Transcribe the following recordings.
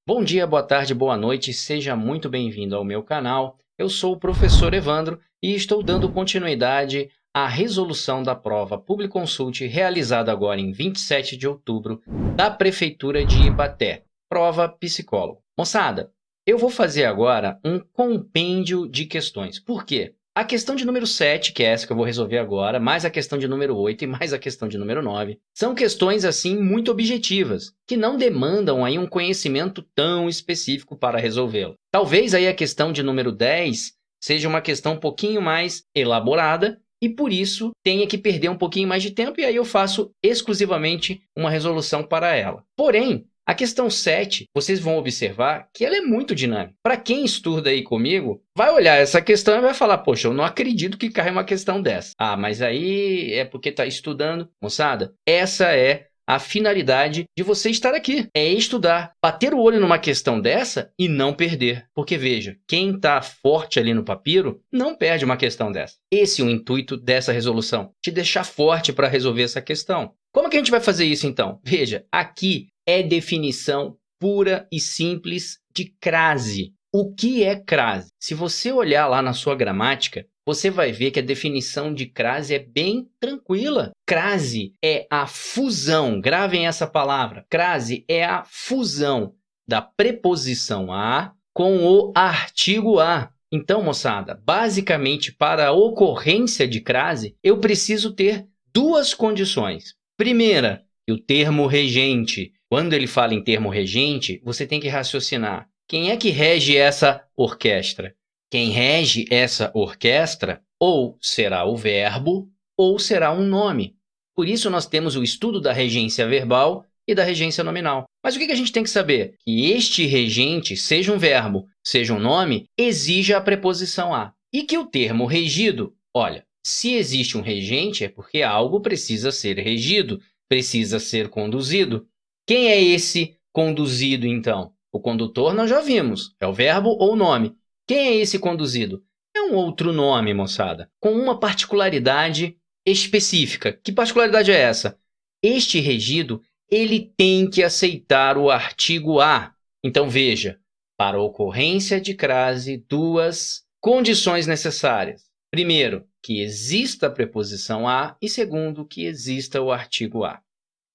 Bom dia, boa tarde, boa noite, seja muito bem-vindo ao meu canal. Eu sou o professor Evandro e estou dando continuidade à resolução da prova Public Consult realizada agora em 27 de outubro da Prefeitura de Ibaté, prova psicólogo. Moçada, eu vou fazer agora um compêndio de questões. Por quê? A questão de número 7, que é essa que eu vou resolver agora, mais a questão de número 8 e mais a questão de número 9, são questões, assim, muito objetivas, que não demandam aí um conhecimento tão específico para resolvê-lo. Talvez aí a questão de número 10 seja uma questão um pouquinho mais elaborada e, por isso, tenha que perder um pouquinho mais de tempo e aí eu faço exclusivamente uma resolução para ela. Porém, a questão 7, vocês vão observar que ela é muito dinâmica. Para quem estuda aí comigo, vai olhar essa questão e vai falar, poxa, eu não acredito que caia uma questão dessa. Ah, mas aí é porque está estudando. Moçada, essa é a finalidade de você estar aqui. É estudar, bater o olho numa questão dessa e não perder. Porque veja, quem está forte ali no papiro não perde uma questão dessa. Esse é o intuito dessa resolução, te deixar forte para resolver essa questão. Como que a gente vai fazer isso então? Veja, aqui é definição pura e simples de crase. O que é crase? Se você olhar lá na sua gramática, você vai ver que a definição de crase é bem tranquila. Crase é a fusão, gravem essa palavra. Crase é a fusão da preposição a com o artigo a. Então, moçada, basicamente, para a ocorrência de crase, eu preciso ter duas condições. Primeira, que o termo regente, quando ele fala em termo regente, você tem que raciocinar. Quem é que rege essa orquestra? Quem rege essa orquestra ou será o verbo ou será um nome. Por isso nós temos o estudo da regência verbal e da regência nominal. Mas o que a gente tem que saber? Que este regente, seja um verbo, seja um nome, exija a preposição a. E que o termo regido, olha, se existe um regente é porque algo precisa ser regido, precisa ser conduzido. Quem é esse conduzido, então? O condutor nós já vimos, é o verbo ou o nome. Quem é esse conduzido? É um outro nome, moçada, com uma particularidade específica. Que particularidade é essa? Este regido, ele tem que aceitar o artigo a. Então, veja, para a ocorrência de crase, duas condições necessárias. Primeiro, que exista a preposição a e segundo, que exista o artigo a.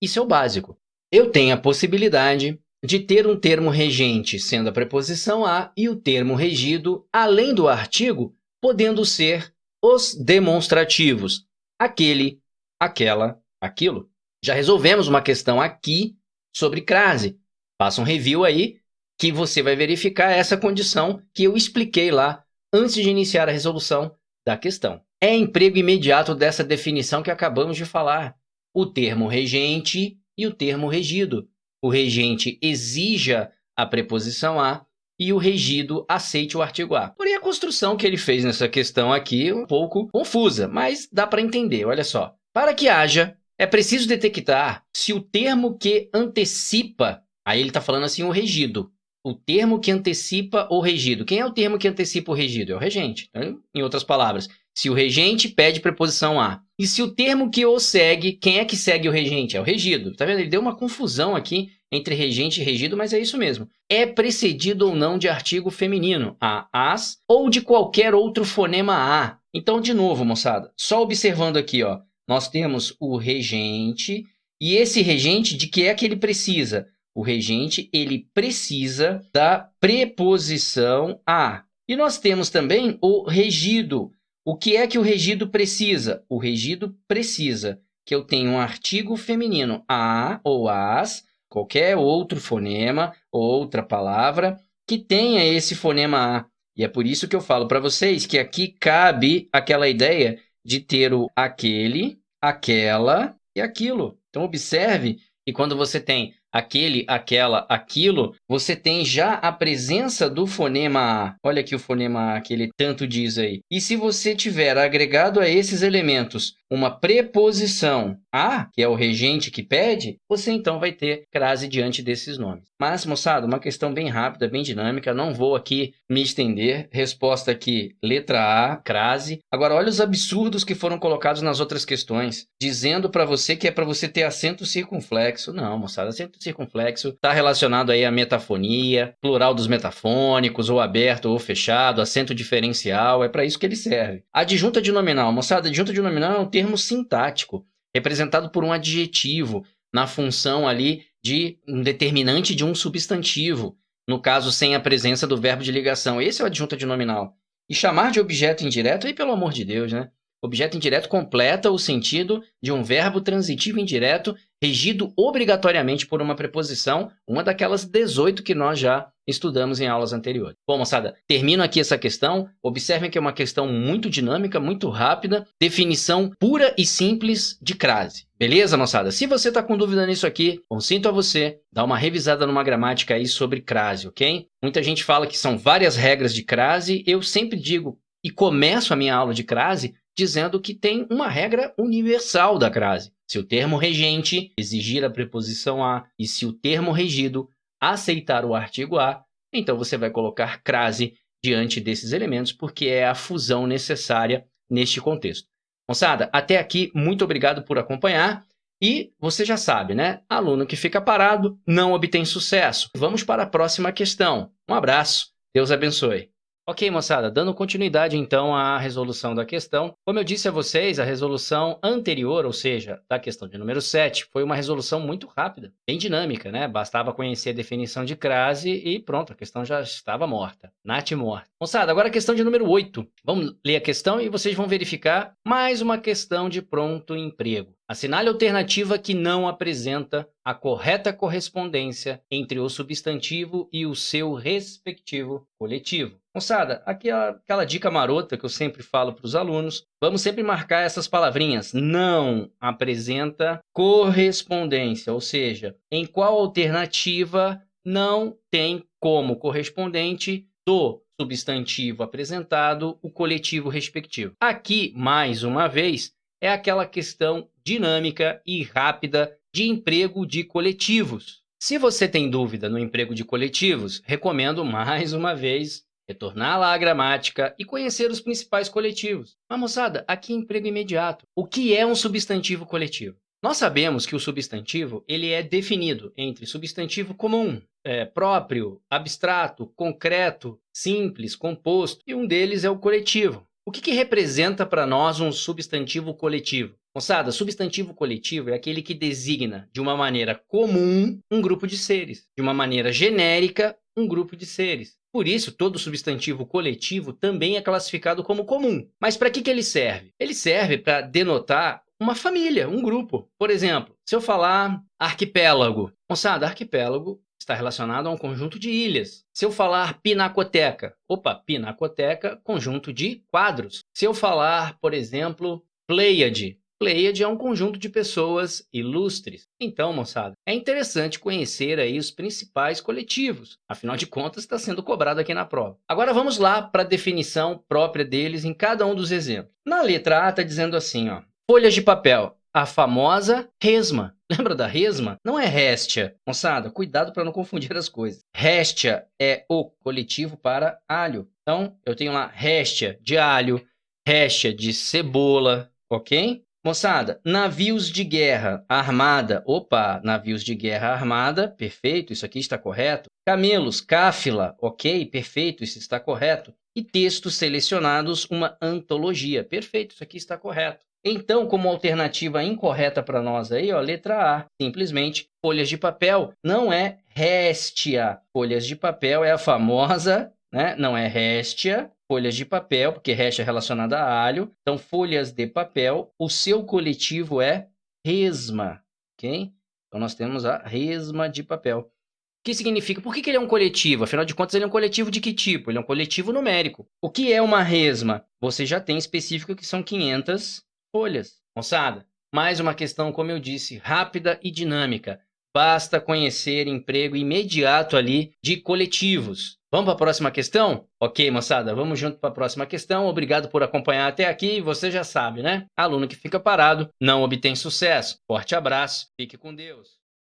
Isso é o básico. Eu tenho a possibilidade de ter um termo regente sendo a preposição a e o termo regido, além do artigo, podendo ser os demonstrativos. Aquele, aquela, aquilo. Já resolvemos uma questão aqui sobre crase. Faça um review aí que você vai verificar essa condição que eu expliquei lá antes de iniciar a resolução da questão. É emprego imediato dessa definição que acabamos de falar. O termo regente e o termo regido. O regente exija a preposição a e o regido aceite o artigo a. Porém, a construção que ele fez nessa questão aqui é um pouco confusa, mas dá para entender, olha só. Para que haja, é preciso detectar se o termo que antecipa, aí ele está falando assim, o regido. O termo que antecipa o regido. Quem é o termo que antecipa o regido? É o regente. Então, em outras palavras, se o regente pede preposição a. E se o termo que o segue, quem é que segue o regente? É o regido. Tá vendo? Ele deu uma confusão aqui entre regente e regido, mas é isso mesmo. É precedido ou não de artigo feminino, a, as, ou de qualquer outro fonema a. Então, de novo, moçada, só observando aqui, ó, nós temos o regente, e esse regente, de que é que ele precisa? O regente, ele precisa da preposição a. E nós temos também o regido. O que é que o regido precisa? O regido precisa que eu tenha um artigo feminino a ou as, qualquer outro fonema, outra palavra, que tenha esse fonema a. E é por isso que eu falo para vocês que aqui cabe aquela ideia de ter o aquele, aquela e aquilo. Então, observe que quando você tem aquele, aquela, aquilo, você tem já a presença do fonema A. Olha aqui o fonema A que ele tanto diz aí. E se você tiver agregado a esses elementos uma preposição a, que é o regente que pede, você então vai ter crase diante desses nomes. Mas, moçada, uma questão bem rápida, bem dinâmica, não vou aqui me estender. Resposta aqui, letra A, crase. Agora, olha os absurdos que foram colocados nas outras questões, dizendo para você que é para você ter acento circunflexo. Não, moçada, acento circunflexo está relacionado aí à metafonia, plural dos metafônicos, ou aberto ou fechado, acento diferencial, é para isso que ele serve. Adjunta de nominal, moçada, adjunta de nominal é um termo sintático, representado por um adjetivo na função ali de um determinante de um substantivo, no caso sem a presença do verbo de ligação. Esse é o adjunta de nominal. E chamar de objeto indireto, aí pelo amor de Deus, né? Objeto indireto completa o sentido de um verbo transitivo indireto regido obrigatoriamente por uma preposição, uma daquelas 18 que nós já estudamos em aulas anteriores. Bom, moçada, termino aqui essa questão. Observem que é uma questão muito dinâmica, muito rápida, definição pura e simples de crase. Beleza, moçada? Se você está com dúvida nisso aqui, consinto a você dar uma revisada numa gramática aí sobre crase, ok? Muita gente fala que são várias regras de crase. Eu sempre digo e começo a minha aula de crase dizendo que tem uma regra universal da crase. Se o termo regente exigir a preposição a e se o termo regido aceitar o artigo a, então você vai colocar crase diante desses elementos, porque é a fusão necessária neste contexto. Moçada, até aqui, muito obrigado por acompanhar. E você já sabe, né? Aluno que fica parado não obtém sucesso. Vamos para a próxima questão. Um abraço, Deus abençoe. Ok, moçada, dando continuidade então à resolução da questão. Como eu disse a vocês, a resolução anterior, ou seja, da questão de número 7, foi uma resolução muito rápida, bem dinâmica, né? Bastava conhecer a definição de crase e pronto, a questão já estava morta. Nath morta. Moçada, agora a questão de número 8. Vamos ler a questão e vocês vão verificar mais uma questão de pronto emprego. Assinale a alternativa que não apresenta a correta correspondência entre o substantivo e o seu respectivo coletivo. Moçada, aqui é aquela dica marota que eu sempre falo para os alunos. Vamos sempre marcar essas palavrinhas. Não apresenta correspondência, ou seja, em qual alternativa não tem como correspondente do substantivo apresentado o coletivo respectivo. Aqui, mais uma vez, é aquela questão dinâmica e rápida de emprego de coletivos. Se você tem dúvida no emprego de coletivos, recomendo mais uma vez retornar lá à gramática e conhecer os principais coletivos. Mas, moçada, aqui é emprego imediato. O que é um substantivo coletivo? Nós sabemos que o substantivo ele é definido entre substantivo comum, próprio, abstrato, concreto, simples, composto, e um deles é o coletivo. O que representa para nós um substantivo coletivo? Moçada, substantivo coletivo é aquele que designa de uma maneira comum um grupo de seres, de uma maneira genérica um grupo de seres. Por isso, todo substantivo coletivo também é classificado como comum. Mas para que ele serve? Ele serve para denotar uma família, um grupo. Por exemplo, se eu falar arquipélago, moçada, arquipélago está relacionado a um conjunto de ilhas. Se eu falar pinacoteca, pinacoteca, conjunto de quadros. Se eu falar, por exemplo, Pleiade, Pleiade é um conjunto de pessoas ilustres. Então, moçada, é interessante conhecer aí os principais coletivos. Afinal de contas, está sendo cobrado aqui na prova. Agora vamos lá para a definição própria deles em cada um dos exemplos. Na letra A está dizendo assim, ó, folhas de papel, a famosa resma. Lembra da resma? Não é réstia. Moçada, cuidado para não confundir as coisas. Réstia é o coletivo para alho. Então, eu tenho lá réstia de alho, réstia de cebola, ok? Moçada, navios de guerra armada. Navios de guerra armada, perfeito, isso aqui está correto. Camelos, cáfila, ok, perfeito, isso está correto. E textos selecionados, uma antologia, perfeito, isso aqui está correto. Então, como alternativa incorreta para nós aí, ó, letra A, simplesmente folhas de papel, não é réstia. Folhas de papel é a famosa, né? Não é réstia, folhas de papel, porque réstia é relacionada a alho. Então, folhas de papel, o seu coletivo é resma, ok? Então, nós temos a resma de papel. O que significa? Por que ele é um coletivo? Afinal de contas, ele é um coletivo de que tipo? Ele é um coletivo numérico. O que é uma resma? Você já tem específico que são 500 folhas. Moçada, mais uma questão, como eu disse, rápida e dinâmica. Basta conhecer emprego imediato ali de coletivos. Vamos para a próxima questão? Ok, moçada, vamos junto para a próxima questão. Obrigado por acompanhar até aqui. Você já sabe, né? Aluno que fica parado não obtém sucesso. Forte abraço, fique com Deus.